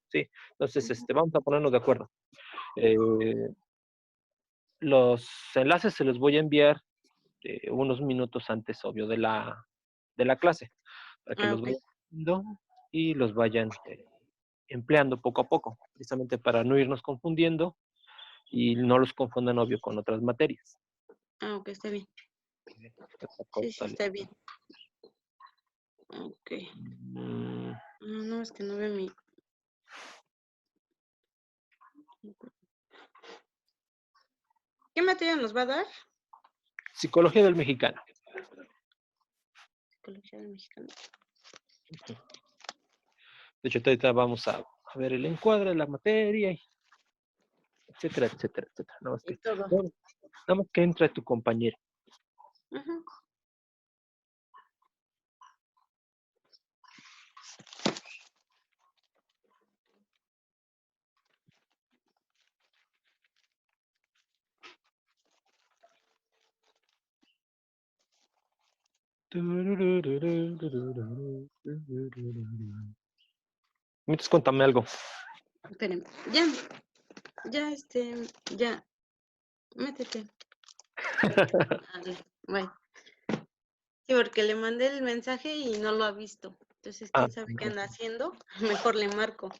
Sí, entonces Ujú. vamos a ponernos de acuerdo. Eh, los enlaces se los voy a enviar unos minutos antes, obvio, de la clase, para que Ah, los ok. vayan viendo y los vayan empleando poco a poco, precisamente para no irnos confundiendo y no los confundan, obvio, con otras materias. Ah, ok, está bien. Otra Sí, sí, cosa, está bien. Ok. mm, No, no, es que no veo mi... ¿Qué materia nos va a dar? psicología del mexicano. Psicología del mexicano. De hecho, ahorita vamos a ver el encuadre de la materia, etcétera, etcétera, etcétera. Y todo. Nada más que entre tu compañero. Ujú. Mientras, cuéntame algo. Espérenme. Ya, ya, ya. Métete. Dale, bye. Sí, porque le mandé el mensaje y no lo ha visto. Entonces, Ah, quién sabe qué anda haciendo. Mejor le marco.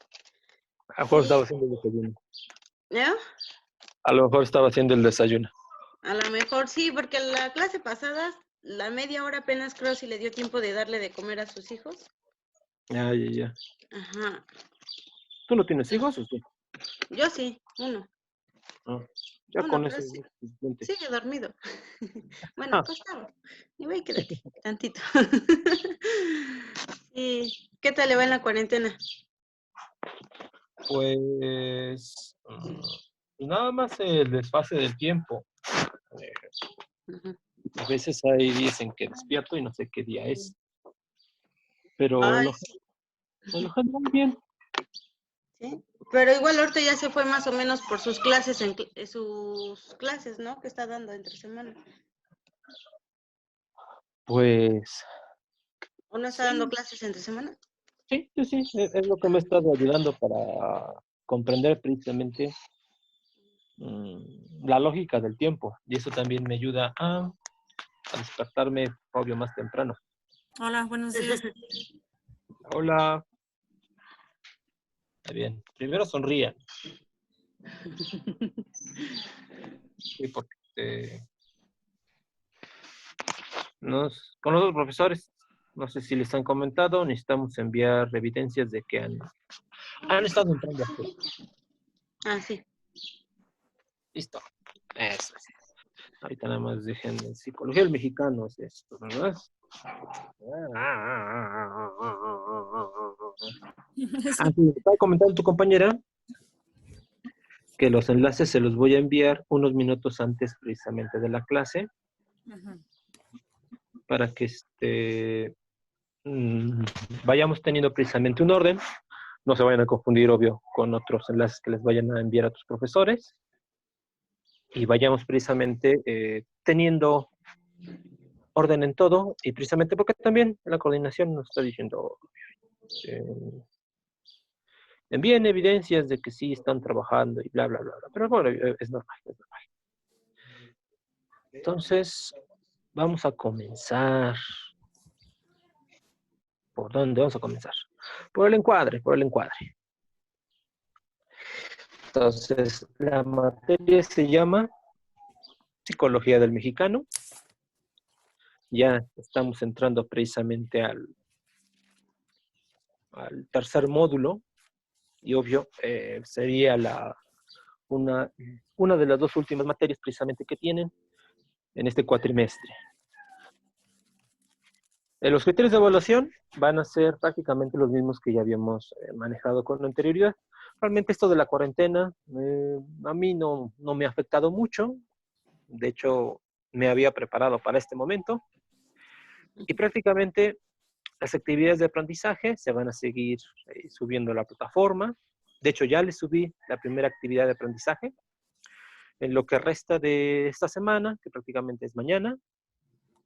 a lo mejor Sí, estaba haciendo el desayuno. ¿ya? A lo mejor estaba haciendo el desayuno. A lo mejor sí, porque la clase pasada, la media hora apenas creo si le dio tiempo de darle de comer a sus hijos. Ya, ya, ya. Ajá. ¿Tú no tienes No, hijos o sí? yo sí, uno. Ah, ya Uno, con pero eso sí, es suficiente. sigue dormido. Bueno, Ah, acostado. Y ve, quédate, tantito. ¿Y qué tal le va en la cuarentena? pues, nada más el desfase del tiempo. Eh, Ujú. a veces hay días en que despierto y no sé qué día es. Pero Ay, sí, en lo general bien. sí. Pero igual ahorita ya se fue más o menos por sus clases, sus clases, ¿no? Que está dando entre semana. Pues ¿O no está dando sí, clases entre semana? sí, sí, sí. Es lo que me ha estado ayudando para comprender precisamente la lógica del tiempo. Y eso también me ayuda a despertarme, obvio, más temprano. Hola, buenos días. Hola. Está bien. Primero sonrían. Sí, porque con los otros profesores, no sé si les han comentado, necesitamos enviar evidencias de que han estado entrando a clase. Ah, sí. Listo. Eso es. Ahorita nada más dejen psicología del mexicano, es esto, ¿verdad? Ah, sí, estaba comentando tu compañera que los enlaces se los voy a enviar unos minutos antes precisamente de la clase Ujú. para que vayamos teniendo precisamente un orden. No se vayan a confundir, obvio, con otros enlaces que les vayan a enviar a tus profesores y vayamos precisamente teniendo orden en todo y precisamente porque también la coordinación nos está diciendo eh, envíen evidencias de que sí están trabajando y bla, bla, bla, bla. Pero bueno, es normal, es normal. Entonces, vamos a comenzar. ¿Por dónde vamos a comenzar? Por el encuadre, por el encuadre. Entonces, la materia se llama Psicología del Mexicano. Ya estamos entrando precisamente al tercer módulo y obvio sería una, una de las dos últimas materias precisamente que tienen en este cuatrimestre. Los criterios de evaluación van a ser prácticamente los mismos que ya habíamos manejado con anterioridad. Realmente esto de la cuarentena a mí no me ha afectado mucho. De hecho, me había preparado para este momento. Y prácticamente las actividades de aprendizaje se van a seguir subiendo a la plataforma. De hecho, ya les subí la primera actividad de aprendizaje. En lo que resta de esta semana, que prácticamente es mañana,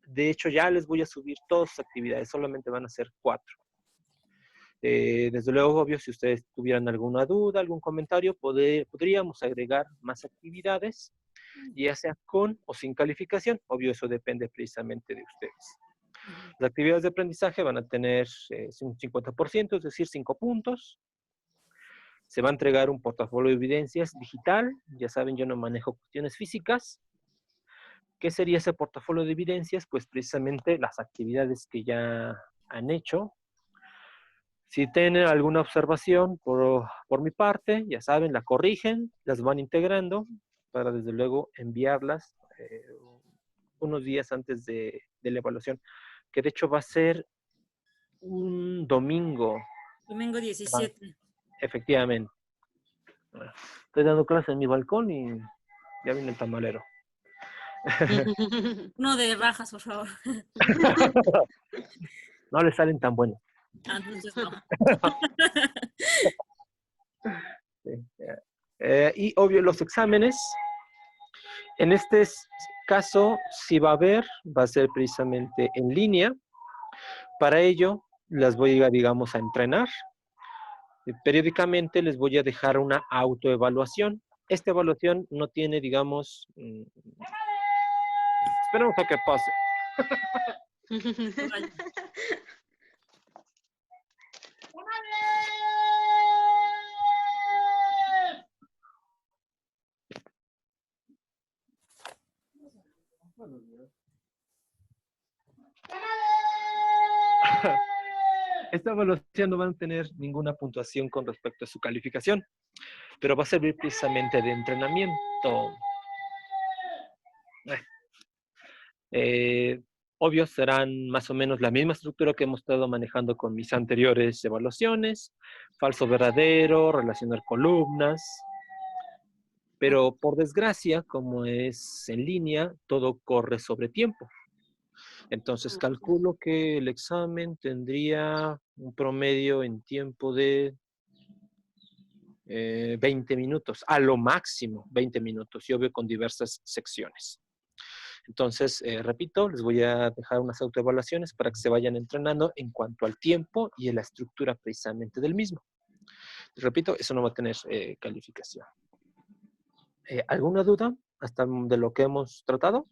de hecho ya les voy a subir todas sus actividades, solamente van a ser 4. Desde luego, obvio, si ustedes tuvieran alguna duda, algún comentario, podríamos agregar más actividades, ya sea con o sin calificación. Obvio, eso depende precisamente de ustedes. Las actividades de aprendizaje van a tener un 50%, es decir, 5 puntos. Se va a entregar un portafolio de evidencias digital. Ya saben, yo no manejo cuestiones físicas. ¿Qué sería ese portafolio de evidencias? Pues precisamente las actividades que ya han hecho. Si tienen alguna observación por mi parte, ya saben, la corrigen, las van integrando para desde luego enviarlas unos días antes de la evaluación, que de hecho va a ser un domingo. Domingo 17. Efectivamente. Estoy dando clase en mi balcón y ya viene el tamalero. Uno de bajas, por favor. No le salen tan buenos. Entonces no. Sí. Y obvio, los exámenes. En este caso, si va a haber, va a ser precisamente en línea. Para ello, las voy a, digamos, a entrenar. Periódicamente les voy a dejar una autoevaluación. Esta evaluación no tiene, digamos, esperemos a que pase. Esta evaluación no va a tener ninguna puntuación con respecto a su calificación, pero va a servir precisamente de entrenamiento. Obvio, serán más o menos la misma estructura que hemos estado manejando con mis anteriores evaluaciones, falso verdadero, relacionar columnas, pero por desgracia, como es en línea, todo corre sobre tiempo. Entonces calculo que el examen tendría un promedio en tiempo de 20 minutos, a lo máximo 20 minutos, y obvio con diversas secciones. Entonces, repito, les voy a dejar unas autoevaluaciones para que se vayan entrenando en cuanto al tiempo y en la estructura precisamente del mismo. Repito, eso no va a tener calificación. ¿Alguna duda hasta de lo que hemos tratado?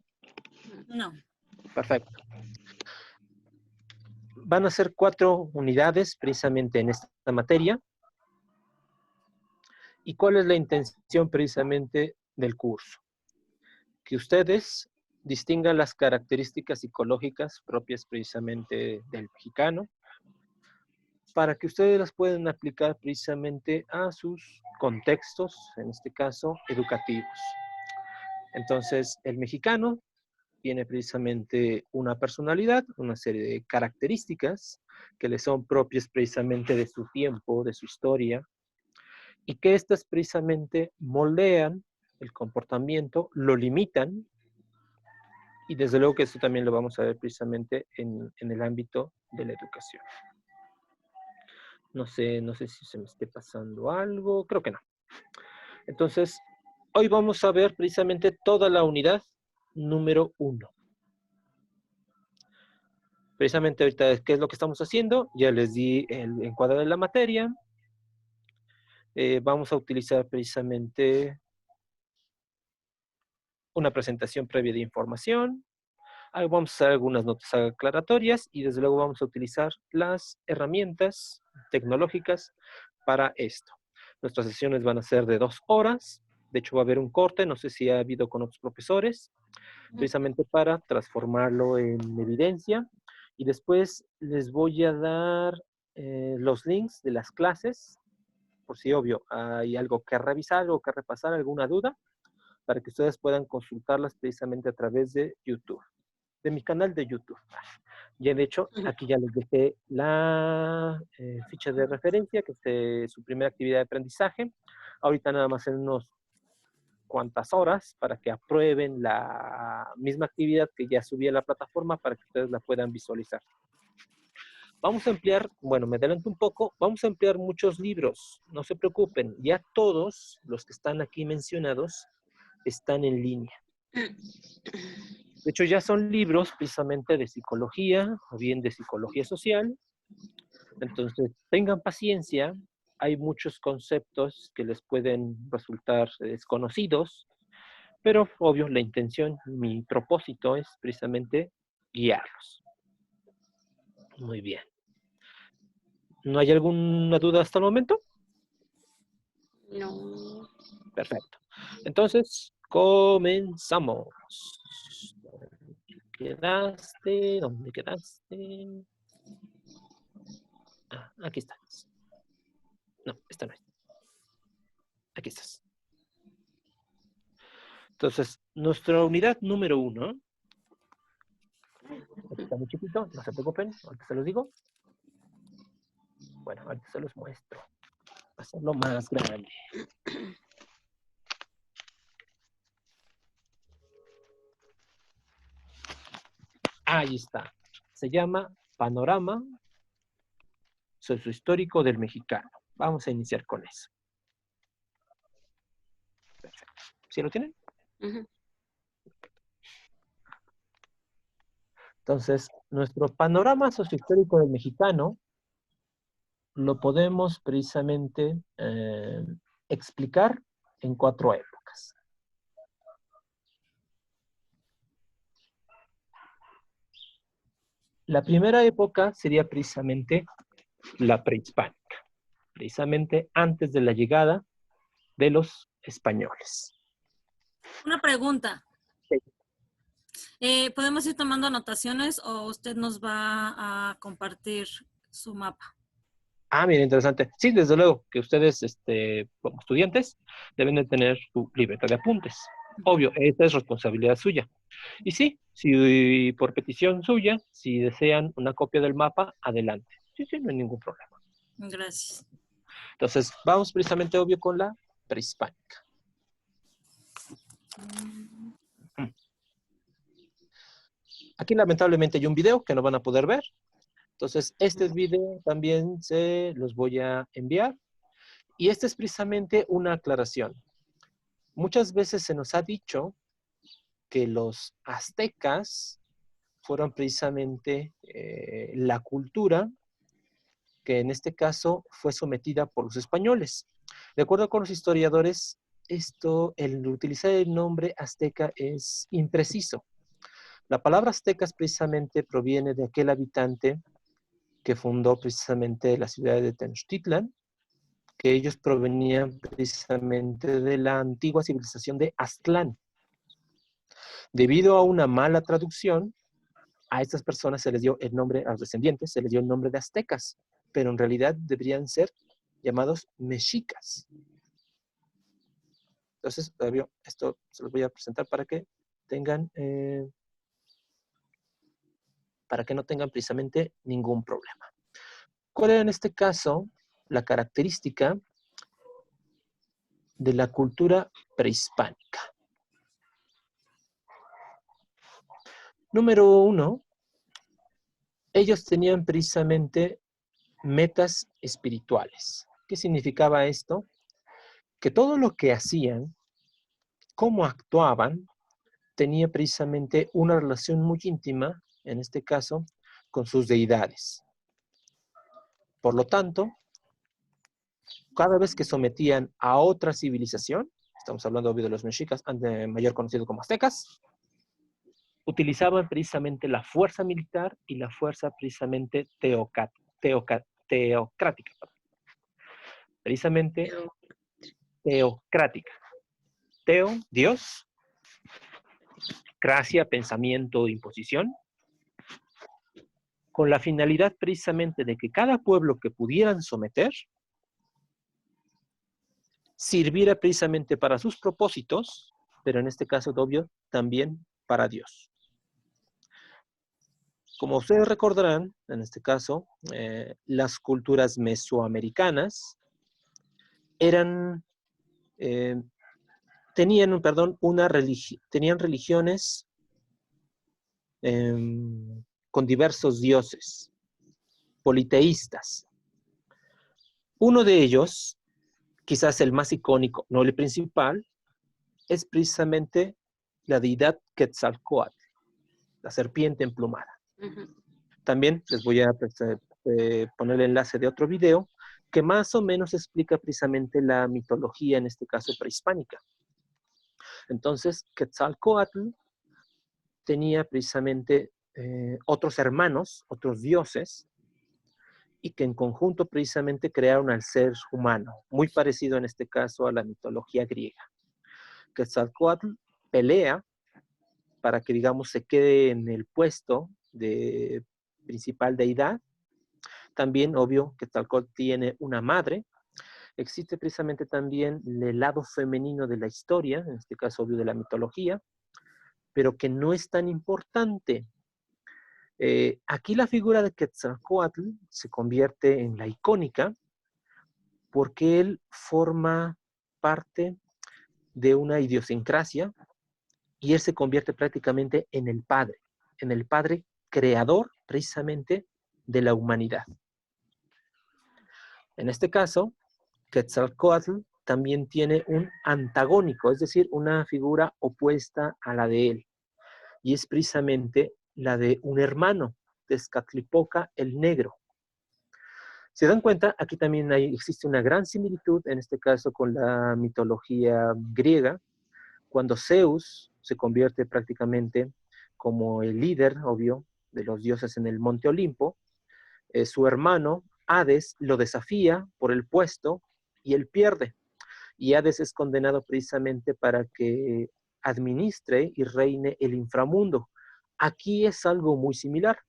No. Perfecto. Van a ser 4 unidades precisamente en esta materia. ¿Y cuál es la intención precisamente del curso? Que ustedes distingan las características psicológicas propias precisamente del mexicano, para que ustedes las puedan aplicar precisamente a sus contextos, en este caso, educativos. Entonces, el mexicano tiene precisamente una personalidad, una serie de características que le son propias precisamente de su tiempo, de su historia, y que estas precisamente moldean el comportamiento, lo limitan, y desde luego que esto también lo vamos a ver precisamente en el ámbito de la educación. No sé si se me esté pasando algo, creo que no. Entonces, hoy vamos a ver precisamente toda la unidad número 1. Precisamente ahorita, ¿qué es lo que estamos haciendo? Ya les di el encuadre de la materia. Vamos a utilizar precisamente una presentación previa de información. Vamos a hacer algunas notas aclaratorias y desde luego vamos a utilizar las herramientas tecnológicas para esto. Nuestras sesiones van a ser de 2 horas. De hecho, va a haber un corte, no sé si ha habido con otros profesores, precisamente para transformarlo en evidencia. Y después les voy a dar los links de las clases, por si obvio hay algo que revisar, algo que repasar, alguna duda, para que ustedes puedan consultarlas precisamente a través de YouTube, de mi canal de YouTube. Ya de hecho, aquí ya les dejé la ficha de referencia, que es su primera actividad de aprendizaje. Ahorita nada más en unos cuantas horas para que aprueben la misma actividad que ya subí a la plataforma para que ustedes la puedan visualizar. Vamos a ampliar, bueno, me adelanto un poco, vamos a ampliar muchos libros, no se preocupen, ya todos los que están aquí mencionados están en línea. De hecho, ya son libros precisamente de psicología o bien de psicología social, Entonces, tengan paciencia. Hay muchos conceptos que les pueden resultar desconocidos, pero obvio, la intención, mi propósito es precisamente guiarlos. Muy bien. ¿No hay alguna duda hasta el momento? No. Perfecto. Entonces, comenzamos. ¿Quedaste? ¿Dónde quedaste? Ah, aquí estás. No, esta no es. Aquí estás. Entonces, nuestra unidad número 1. Aquí está muy chiquito, no se preocupen, ahorita se los digo. Bueno, ahorita se los muestro. Va a hacerlo más grande. Ahí está. Se llama Panorama Sociohistórico del Mexicano. Vamos a iniciar con eso. Perfecto. ¿Sí lo tienen? Ujú. Entonces, nuestro panorama sociohistórico del mexicano lo podemos precisamente explicar en 4 épocas. La primera época sería precisamente la prehispánica, precisamente antes de la llegada de los españoles. Una pregunta. Sí. ¿Podemos ir tomando anotaciones o usted nos va a compartir su mapa? Ah, mira, interesante. Sí, desde luego que ustedes, como estudiantes, deben de tener su libreta de apuntes. Obvio, esta es responsabilidad suya. Y sí, si por petición suya, si desean una copia del mapa, adelante. Sí, no hay ningún problema. Gracias. Entonces, vamos precisamente, obvio, con la prehispánica. Aquí, lamentablemente, hay un video que no van a poder ver. Entonces, este video también se los voy a enviar. Y esta es precisamente una aclaración. Muchas veces se nos ha dicho que los aztecas fueron precisamente la cultura que en este caso fue sometida por los españoles. De acuerdo con los historiadores, el utilizar el nombre azteca es impreciso. La palabra aztecas precisamente proviene de aquel habitante que fundó precisamente la ciudad de Tenochtitlan, que ellos provenían precisamente de la antigua civilización de Aztlán. Debido a una mala traducción, a estas personas se les dio el nombre, a los descendientes, se les dio el nombre de aztecas, pero en realidad deberían ser llamados mexicas. Entonces, esto se los voy a presentar para que tengan, para que no tengan precisamente ningún problema. ¿Cuál era en este caso la característica de la cultura prehispánica? Número 1, ellos tenían precisamente metas espirituales. ¿Qué significaba esto? Que todo lo que hacían, cómo actuaban, tenía precisamente una relación muy íntima, en este caso, con sus deidades. Por lo tanto, cada vez que sometían a otra civilización, estamos hablando de los mexicas, mayor conocido como aztecas, utilizaban precisamente la fuerza militar y la fuerza precisamente teocrática. Precisamente teocrática. Teo, Dios. Cracia, pensamiento, imposición. Con la finalidad precisamente de que cada pueblo que pudieran someter sirviera precisamente para sus propósitos, pero en este caso, obvio, también para Dios. Como ustedes recordarán, en este caso, las culturas mesoamericanas tenían religiones con diversos dioses, politeístas. Uno de ellos, quizás el más icónico, no el principal, es precisamente la deidad Quetzalcóatl, la serpiente emplumada. Ujú. También les voy a poner el enlace de otro video que más o menos explica precisamente la mitología, en este caso prehispánica. Entonces, Quetzalcóatl tenía precisamente otros hermanos, otros dioses, y que en conjunto precisamente crearon al ser humano, muy parecido en este caso a la mitología griega. Quetzalcóatl pelea para que, digamos, se quede en el puesto de principal deidad. También, obvio, Quetzalcóatl tiene una madre. Existe precisamente también el lado femenino de la historia, en este caso, obvio, de la mitología, pero que no es tan importante. Aquí la figura de Quetzalcóatl se convierte en la icónica porque él forma parte de una idiosincrasia y él se convierte prácticamente en el padre creador precisamente de la humanidad. En este caso, Quetzalcóatl también tiene un antagónico, es decir, una figura opuesta a la de él, y es precisamente la de un hermano, Tezcatlipoca el Negro. ¿Se dan cuenta? Aquí también existe una gran similitud, en este caso con la mitología griega, cuando Zeus se convierte prácticamente como el líder, obvio, de los dioses en el Monte Olimpo. Su hermano, Hades, lo desafía por el puesto y él pierde. Y Hades es condenado precisamente para que administre y reine el inframundo. Aquí es algo muy similar.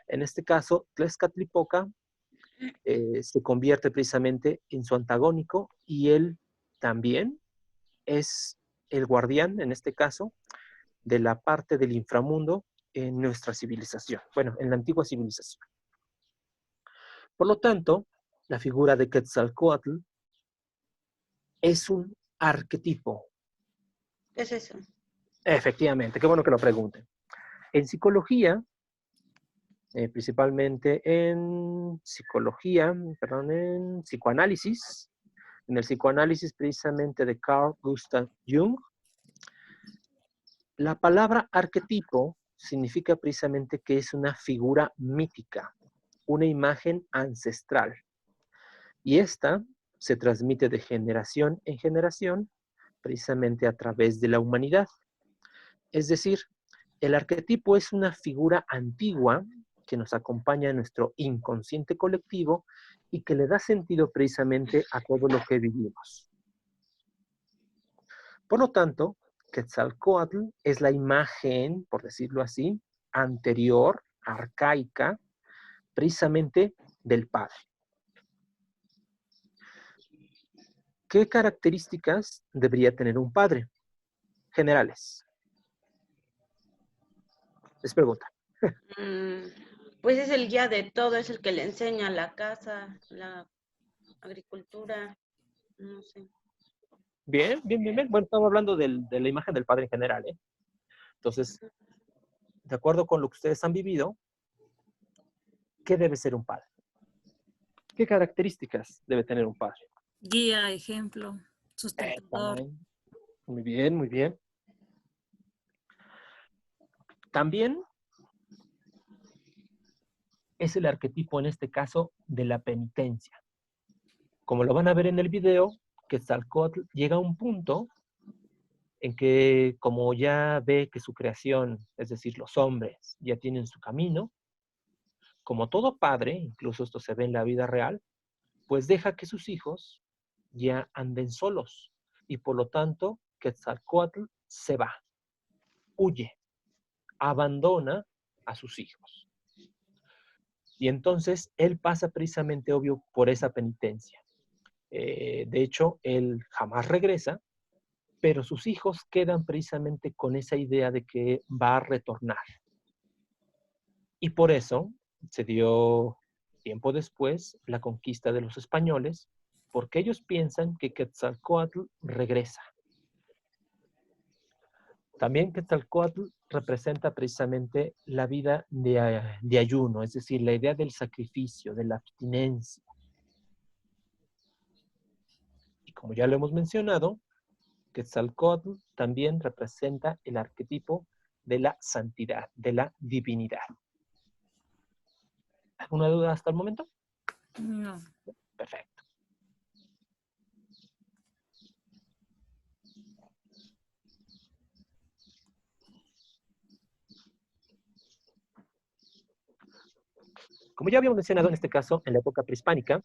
En este caso, Tezcatlipoca se convierte precisamente en su antagónico y él también es el guardián, en este caso, de la parte del inframundo en nuestra civilización, bueno, en la antigua civilización. Por lo tanto, la figura de Quetzalcóatl es un arquetipo. ¿Qué es eso? Efectivamente, qué bueno que lo pregunten. En psicología, principalmente en psicoanálisis, en el psicoanálisis precisamente de Carl Gustav Jung, la palabra arquetipo significa precisamente que es una figura mítica, una imagen ancestral. Y esta se transmite de generación en generación precisamente a través de la humanidad. Es decir, el arquetipo es una figura antigua que nos acompaña en nuestro inconsciente colectivo y que le da sentido precisamente a todo lo que vivimos. Por lo tanto, Quetzalcóatl es la imagen, por decirlo así, anterior, arcaica, precisamente del Padre. ¿Qué características debería tener un padre? Generales. Les pregunto. Pues es el guía de todo, es el que le enseña la casa, la agricultura, no sé. Bien. Bueno, estamos hablando de la imagen del padre en general, ¿eh? Entonces, de acuerdo con lo que ustedes han vivido, ¿qué debe ser un padre? ¿Qué características debe tener un padre? Guía, ejemplo, sustentador. Muy bien. También es el arquetipo, en este caso, de la penitencia. Como lo van a ver en el video, Quetzalcóatl llega a un punto en que, como ya ve que su creación, es decir, los hombres, ya tienen su camino, como todo padre, incluso esto se ve en la vida real, pues deja que sus hijos ya anden solos. Y por lo tanto, Quetzalcóatl se va, huye, abandona a sus hijos. Y entonces él pasa precisamente, obvio, por esa penitencia. De hecho, él jamás regresa, pero sus hijos quedan precisamente con esa idea de que va a retornar. Y por eso se dio tiempo después la conquista de los españoles, porque ellos piensan que Quetzalcóatl regresa. También Quetzalcóatl representa precisamente la vida de ayuno, es decir, la idea del sacrificio, de la abstinencia. Y como ya lo hemos mencionado, Quetzalcóatl también representa el arquetipo de la santidad, de la divinidad. ¿Alguna duda hasta el momento? No. Perfecto. Como ya habíamos mencionado en este caso, en la época prehispánica,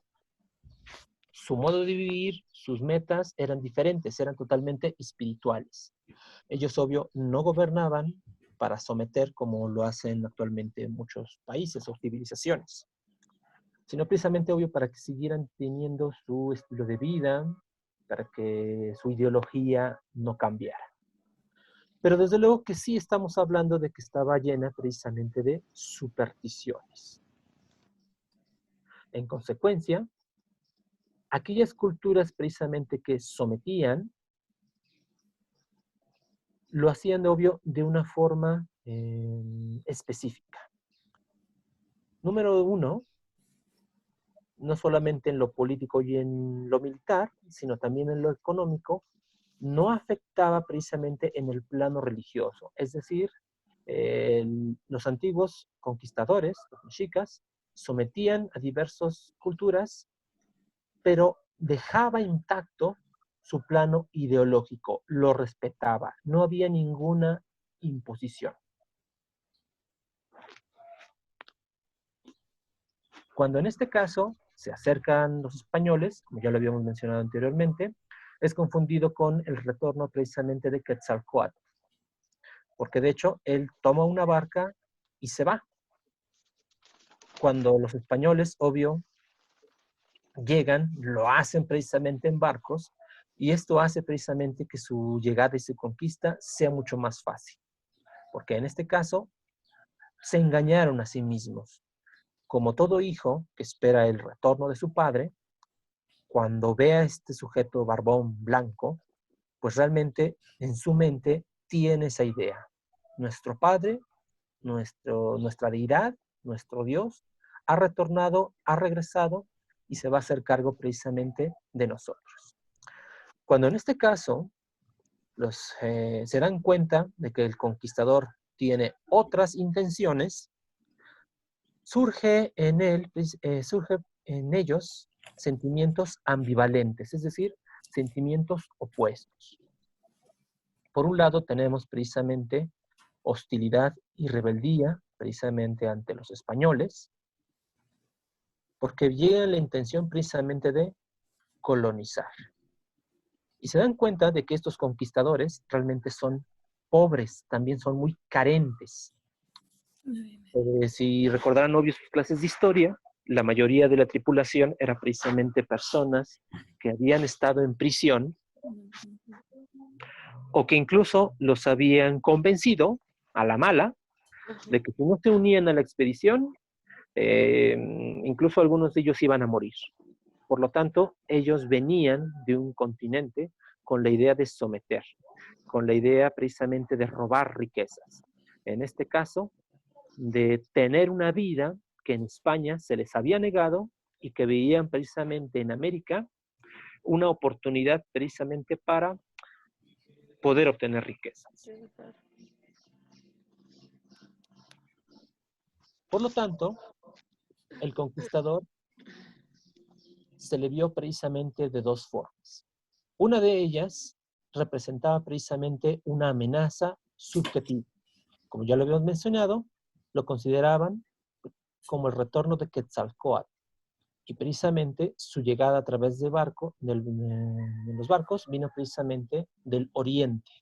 su modo de vivir, sus metas eran diferentes, eran totalmente espirituales. Ellos, obvio, no gobernaban para someter como lo hacen actualmente muchos países o civilizaciones, sino precisamente, obvio, para que siguieran teniendo su estilo de vida, para que su ideología no cambiara. Pero desde luego que sí estamos hablando de que estaba llena precisamente de supersticiones. En consecuencia, aquellas culturas precisamente que sometían, lo hacían, obvio, de una forma específica. Número uno, no solamente en lo político y en lo militar, sino también en lo económico, no afectaba precisamente en el plano religioso. Es decir, los antiguos conquistadores, los mexicas, sometían a diversas culturas, pero dejaba intacto su plano ideológico, lo respetaba, no había ninguna imposición. Cuando en este caso se acercan los españoles, como ya lo habíamos mencionado anteriormente, es confundido con el retorno precisamente de Quetzalcóatl, porque de hecho él toma una barca y se va. Cuando los españoles, obvio, llegan, lo hacen precisamente en barcos, y esto hace precisamente que su llegada y su conquista sea mucho más fácil, porque en este caso se engañaron a sí mismos. Como todo hijo que espera el retorno de su padre, cuando ve a este sujeto barbón blanco, pues realmente en su mente tiene esa idea. Nuestro Padre, nuestra deidad, nuestro Dios, ha retornado, ha regresado y se va a hacer cargo precisamente de nosotros. Cuando en este caso se dan cuenta de que el conquistador tiene otras intenciones, surge en ellos sentimientos ambivalentes, es decir, sentimientos opuestos. Por un lado tenemos precisamente hostilidad y rebeldía, precisamente ante los españoles, porque llega la intención precisamente de colonizar. Y se dan cuenta de que estos conquistadores realmente son pobres, también son muy carentes. Si recordarán, obvio, sus clases de historia, la mayoría de la tripulación era precisamente personas que habían estado en prisión o que incluso los habían convencido a la mala de que si no se unían a la expedición, incluso algunos de ellos iban a morir. Por lo tanto, ellos venían de un continente con la idea de someter, con la idea precisamente de robar riquezas. En este caso, de tener una vida que en España se les había negado y que veían precisamente en América una oportunidad precisamente para poder obtener riquezas. Por lo tanto, el conquistador se le vio precisamente de dos formas. Una de ellas representaba precisamente una amenaza subjetiva. Como ya lo habíamos mencionado, lo consideraban como el retorno de Quetzalcóatl. Y precisamente su llegada a través de los barcos vino precisamente del oriente.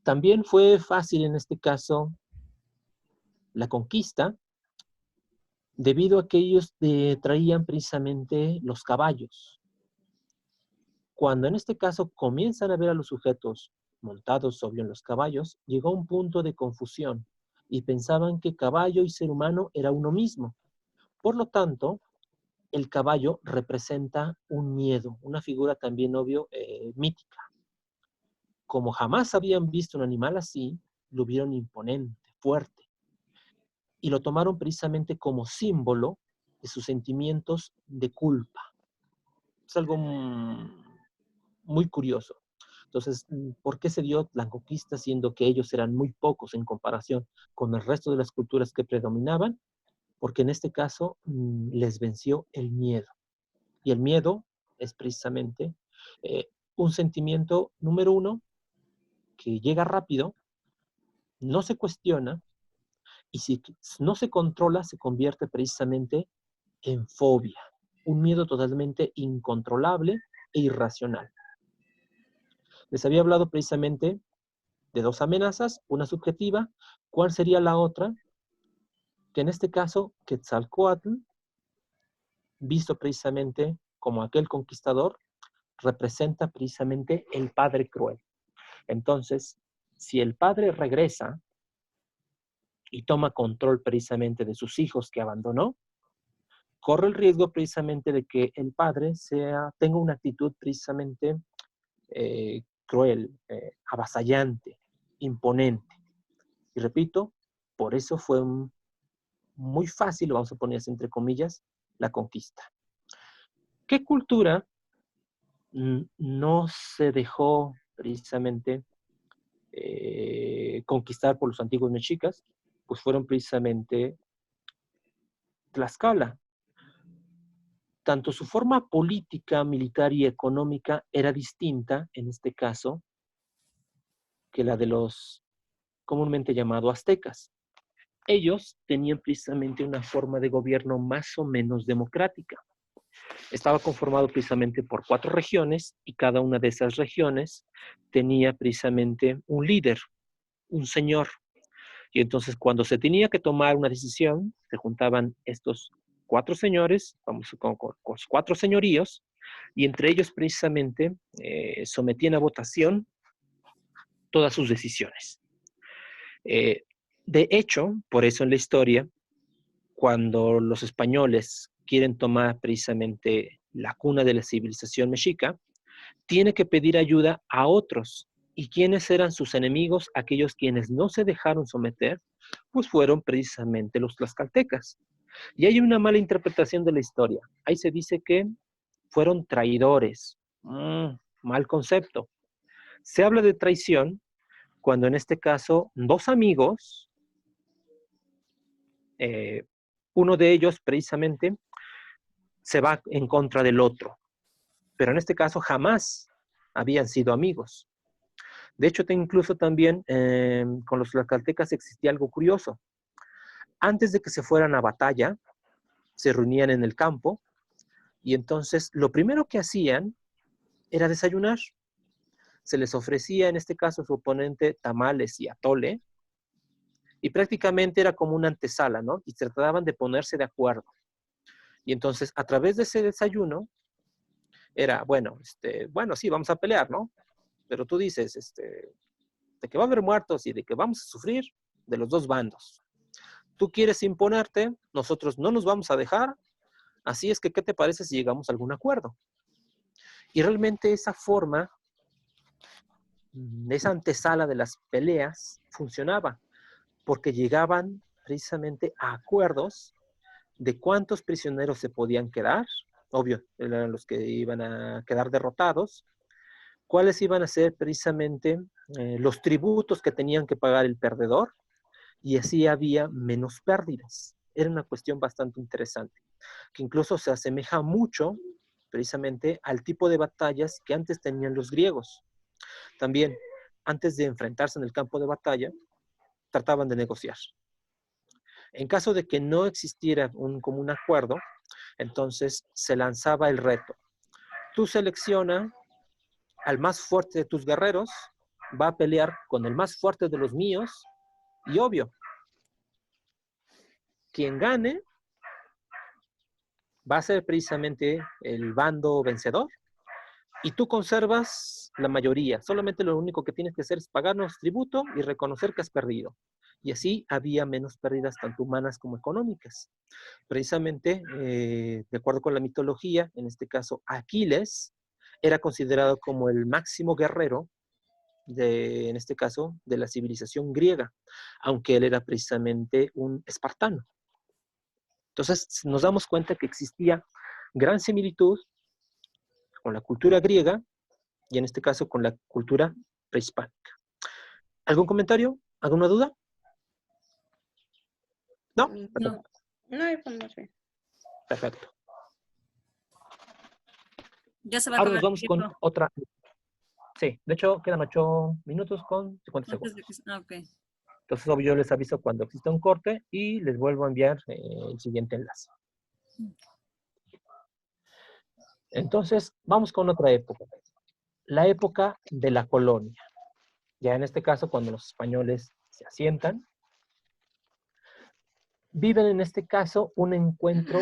También fue fácil en este caso la conquista, debido a que ellos traían precisamente los caballos. Cuando en este caso comienzan a ver a los sujetos montados sobre los caballos, llegó un punto de confusión y pensaban que caballo y ser humano era uno mismo. Por lo tanto, el caballo representa un miedo, una figura también, obvio, mítica. Como jamás habían visto un animal así, lo vieron imponente, fuerte, y lo tomaron precisamente como símbolo de sus sentimientos de culpa. Es algo muy curioso, Entonces, ¿por qué se dio la conquista siendo que ellos eran muy pocos en comparación con el resto de las culturas que predominaban? Porque en este caso les venció el miedo. Y el miedo es precisamente un sentimiento, número uno, que llega rápido, no se cuestiona, y si no se controla, se convierte precisamente en fobia, un miedo totalmente incontrolable e irracional. Les había hablado precisamente de dos amenazas, una subjetiva. ¿Cuál sería la otra? Que en este caso, Quetzalcóatl, visto precisamente como aquel conquistador, representa precisamente el padre cruel. Entonces, si el padre regresa y toma control precisamente de sus hijos que abandonó, corre el riesgo precisamente de que el padre tenga una actitud precisamente cruel, avasallante, imponente. Y repito, por eso fue muy fácil, vamos a poner entre comillas, la conquista. ¿Qué cultura no se dejó precisamente conquistar por los antiguos mexicas? Pues fueron precisamente Tlaxcala. Tanto su forma política, militar y económica era distinta, en este caso, que la de los comúnmente llamados aztecas. Ellos tenían precisamente una forma de gobierno más o menos democrática. Estaba conformado precisamente por 4 regiones y cada una de esas regiones tenía precisamente un líder, un señor. Y entonces cuando se tenía que tomar una decisión, se juntaban estos 4 señores, vamos con 4 señoríos, y entre ellos precisamente sometían a votación todas sus decisiones. De hecho, por eso en la historia, cuando los españoles quieren tomar precisamente la cuna de la civilización mexica, tiene que pedir ayuda a otros. ¿Y quiénes eran sus enemigos? Aquellos quienes no se dejaron someter, pues fueron precisamente los tlaxcaltecas. Y hay una mala interpretación de la historia. Ahí se dice que fueron traidores. Mal concepto. Se habla de traición cuando en este caso 2 amigos, uno de ellos precisamente se va en contra del otro. Pero en este caso jamás habían sido amigos. De hecho, incluso también con los tlaxcaltecas existía algo curioso. Antes de que se fueran a batalla, se reunían en el campo y entonces lo primero que hacían era desayunar. Se les ofrecía, en este caso, su oponente tamales y atole, y prácticamente era como una antesala, ¿no? Y trataban de ponerse de acuerdo. Y entonces, a través de ese desayuno, era, bueno, sí, vamos a pelear, ¿no? Pero tú dices, de que va a haber muertos y de que vamos a sufrir de los 2 bandos. Tú quieres imponerte, nosotros no nos vamos a dejar, así es que, ¿qué te parece si llegamos a algún acuerdo? Y realmente esa forma, esa antesala de las peleas funcionaba, porque llegaban precisamente a acuerdos de cuántos prisioneros se podían quedar, obvio, eran los que iban a quedar derrotados, cuáles iban a ser precisamente los tributos que tenían que pagar el perdedor, y así había menos pérdidas. Era una cuestión bastante interesante, que incluso se asemeja mucho precisamente al tipo de batallas que antes tenían los griegos. También, antes de enfrentarse en el campo de batalla, trataban de negociar. En caso de que no existiera un común acuerdo, entonces se lanzaba el reto. Tú selecciona al más fuerte de tus guerreros, va a pelear con el más fuerte de los míos, y obvio, quien gane va a ser precisamente el bando vencedor, y tú conservas la mayoría. Solamente lo único que tienes que hacer es pagarnos tributo y reconocer que has perdido. Y así había menos pérdidas tanto humanas como económicas. Precisamente, de acuerdo con la mitología, en este caso Aquiles, era considerado como el máximo guerrero en este caso, de la civilización griega, aunque él era precisamente un espartano. Entonces, nos damos cuenta que existía gran similitud con la cultura griega y en este caso con la cultura prehispánica. ¿Algún comentario? ¿Alguna duda? ¿No? No. No hay bien. Perfecto. Ya se va a Ahora acabar nos el vamos con tiempo. otra. Sí, de hecho quedan 8 minutos con 50 Antes de segundos. que... Ok. Entonces, obvio, yo les aviso cuando exista un corte y les vuelvo a enviar el siguiente enlace. Entonces, vamos con otra época. La época de la colonia. Ya en este caso, cuando los españoles se asientan, viven en este caso un encuentro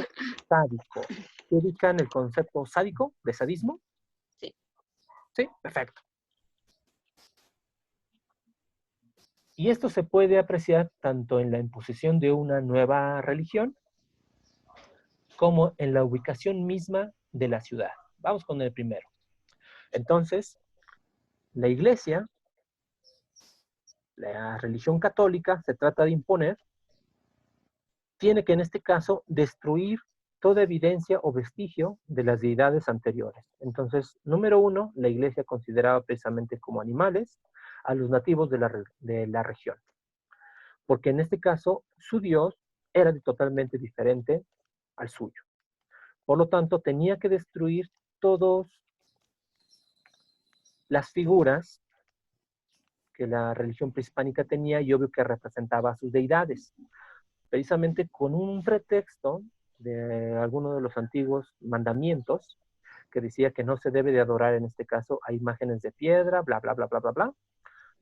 sádico. ¿Ubican el concepto sádico de sadismo? Sí. Sí, perfecto. Y esto se puede apreciar tanto en la imposición de una nueva religión como en la ubicación misma de la ciudad. Vamos con el primero. Entonces, la iglesia, la religión católica, se trata de imponer, tiene que en este caso destruir toda evidencia o vestigio de las deidades anteriores. Entonces, número uno, la iglesia consideraba precisamente como animales a los nativos de la región. Porque en este caso, su Dios era totalmente diferente al suyo. Por lo tanto, tenía que destruir todas las figuras que la religión prehispánica tenía y obvio que representaba a sus deidades. Precisamente con un pretexto de alguno de los antiguos mandamientos que decía que no se debe de adorar en este caso a imágenes de piedra, bla, bla, bla, bla, bla, bla.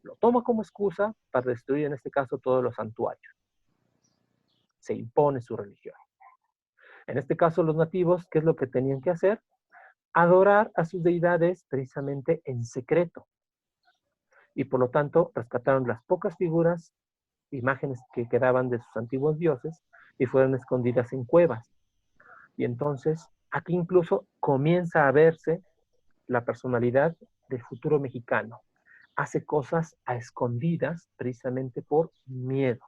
Lo toma como excusa para destruir en este caso todos los santuarios. Se impone su religión. En este caso los nativos, ¿qué es lo que tenían que hacer? Adorar a sus deidades precisamente en secreto. Y por lo tanto rescataron las pocas figuras, imágenes que quedaban de sus antiguos dioses y fueron escondidas en cuevas. Y entonces aquí incluso comienza a verse la personalidad del futuro mexicano. Hace cosas a escondidas precisamente por miedo.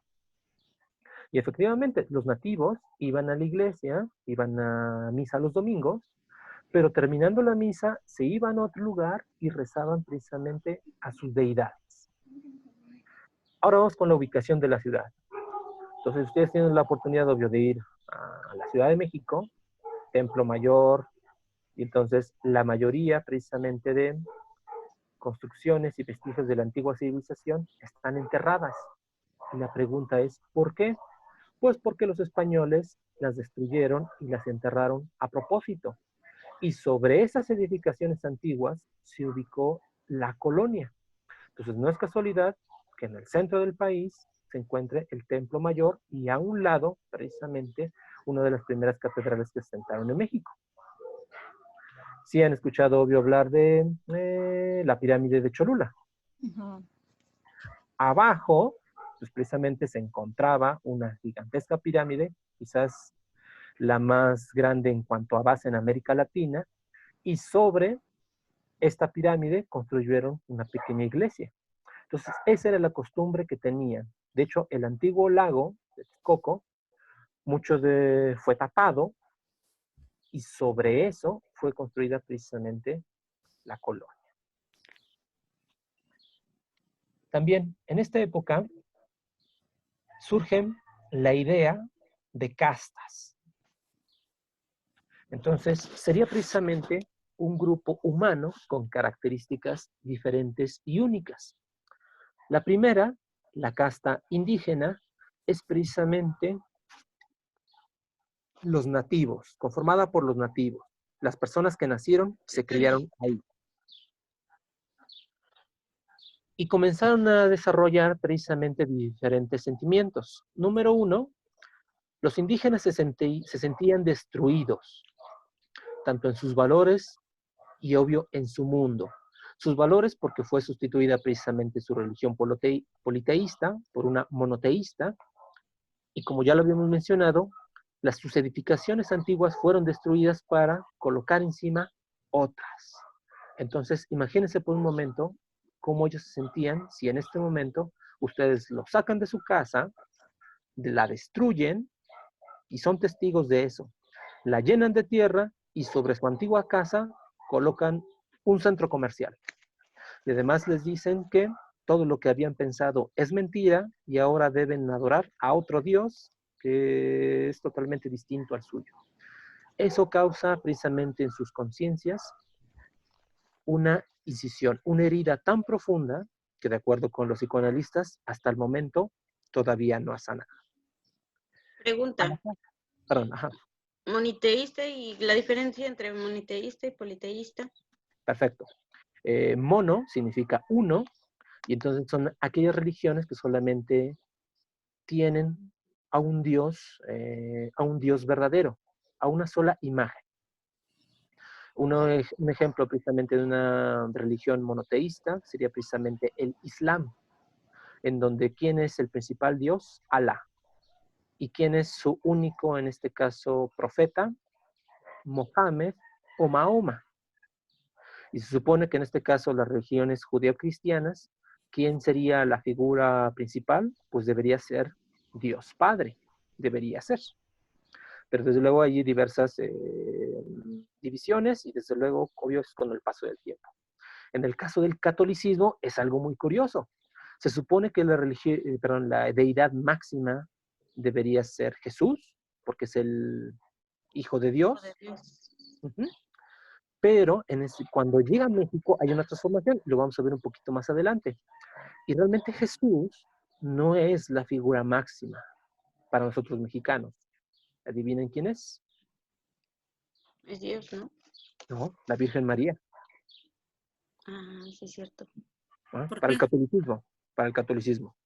Y efectivamente, los nativos iban a la iglesia, iban a misa los domingos, pero terminando la misa se iban a otro lugar y rezaban precisamente a sus deidades. Ahora vamos con la ubicación de la ciudad. Entonces, ustedes tienen la oportunidad, obvio, de ir a la Ciudad de México, Templo Mayor, y entonces la mayoría precisamente de construcciones y vestigios de la antigua civilización están enterradas. Y la pregunta es, ¿por qué? Pues porque los españoles las destruyeron y las enterraron a propósito. Y sobre esas edificaciones antiguas se ubicó la colonia. Entonces no es casualidad que en el centro del país se encuentre el Templo Mayor y a un lado, precisamente, una de las primeras catedrales que se asentaron en México. Sí han escuchado, obvio, hablar de la pirámide de Cholula. Abajo, pues precisamente se encontraba una gigantesca pirámide, quizás la más grande en cuanto a base en América Latina, y sobre esta pirámide construyeron una pequeña iglesia. Entonces, esa era la costumbre que tenían. De hecho, el antiguo lago de Texcoco, fue tapado y sobre eso fue construida precisamente la colonia. También en esta época surge la idea de castas. Entonces, sería precisamente un grupo humano con características diferentes y únicas. La primera, la casta indígena, es precisamente los nativos, conformada por los nativos, las personas que nacieron y se criaron ahí. Y comenzaron a desarrollar precisamente diferentes sentimientos. Número uno, los indígenas se sentían destruidos, tanto en sus valores y obvio en su mundo. Sus valores porque fue sustituida precisamente su religión politeísta por una monoteísta, y como ya lo habíamos mencionado, sus edificaciones antiguas fueron destruidas para colocar encima otras. Entonces, imagínense por un momento cómo ellos se sentían si en este momento ustedes lo sacan de su casa, la destruyen y son testigos de eso. La llenan de tierra y sobre su antigua casa colocan un centro comercial. Y además les dicen que todo lo que habían pensado es mentira y ahora deben adorar a otro Dios que es totalmente distinto al suyo. Eso causa precisamente en sus conciencias una incisión, una herida tan profunda que, de acuerdo con los psicoanalistas, hasta el momento todavía no ha sanado. Pregunta, Perdón, ajá. moniteísta y la diferencia entre moniteísta y politeísta. Perfecto. Mono significa uno, y entonces son aquellas religiones que solamente tienen a un Dios verdadero, a una sola imagen. Un ejemplo precisamente de una religión monoteísta sería precisamente el Islam, en donde ¿quién es el principal Dios? Alá. ¿Y quién es su único, en este caso, profeta? Mohammed o Mahoma. Y se supone que en este caso las religiones judeo-cristianas, ¿quién sería la figura principal? Pues debería ser Dios Padre, debería ser. Pero desde luego hay diversas divisiones y desde luego, obvio, es con el paso del tiempo. En el caso del catolicismo es algo muy curioso. Se supone que la deidad máxima debería ser Jesús, porque es el Hijo de Dios. Uh-huh. Pero cuando llega a México hay una transformación, lo vamos a ver un poquito más adelante. Y realmente Jesús no es la figura máxima para nosotros mexicanos. ¿Adivinen quién es? Es Dios, ¿no? No, la Virgen María. Ah, sí es cierto. ¿No? ¿Por Para el qué? catolicismo. Para el catolicismo.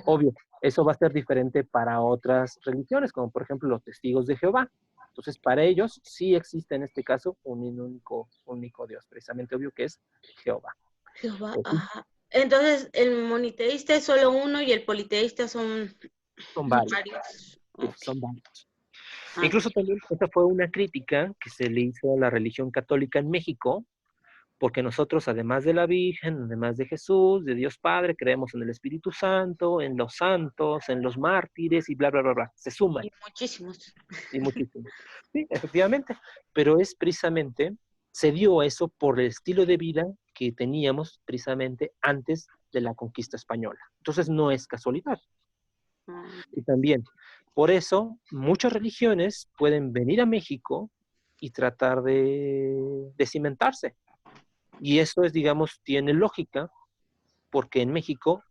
Obvio, eso va a ser diferente para otras religiones, como por ejemplo los testigos de Jehová. Entonces, para ellos sí existe en este caso un único Dios, precisamente obvio que es Jehová. Jehová, Pues, ajá. Entonces, el moniteísta es solo uno y el politeísta son son varios. varios. Sí, Ok. son varios. Ah, Incluso también esta fue una crítica que se le hizo a la religión católica en México, porque nosotros, además de la Virgen, además de Jesús, de Dios Padre, creemos en el Espíritu Santo, en los santos, en los mártires y bla, bla, bla, bla. Se suman. y muchísimos. Y muchísimo. Sí, efectivamente. Pero es precisamente, se dio eso por el estilo de vida que teníamos precisamente antes de la conquista española. Entonces no es casualidad. Y también, por eso, muchas religiones pueden venir a México y tratar de cimentarse. Y eso es, digamos, tiene lógica, porque en México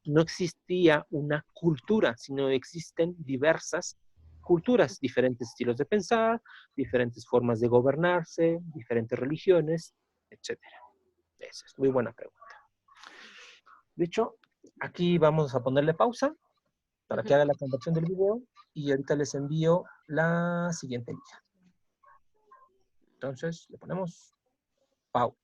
no existía una cultura, sino existen diversas culturas, diferentes estilos de pensar, diferentes formas de gobernarse, diferentes religiones, etc. Esa es muy buena pregunta. De hecho, aquí vamos a ponerle pausa para que haga la conversión del video y ahorita les envío la siguiente liga. Entonces, le ponemos pausa.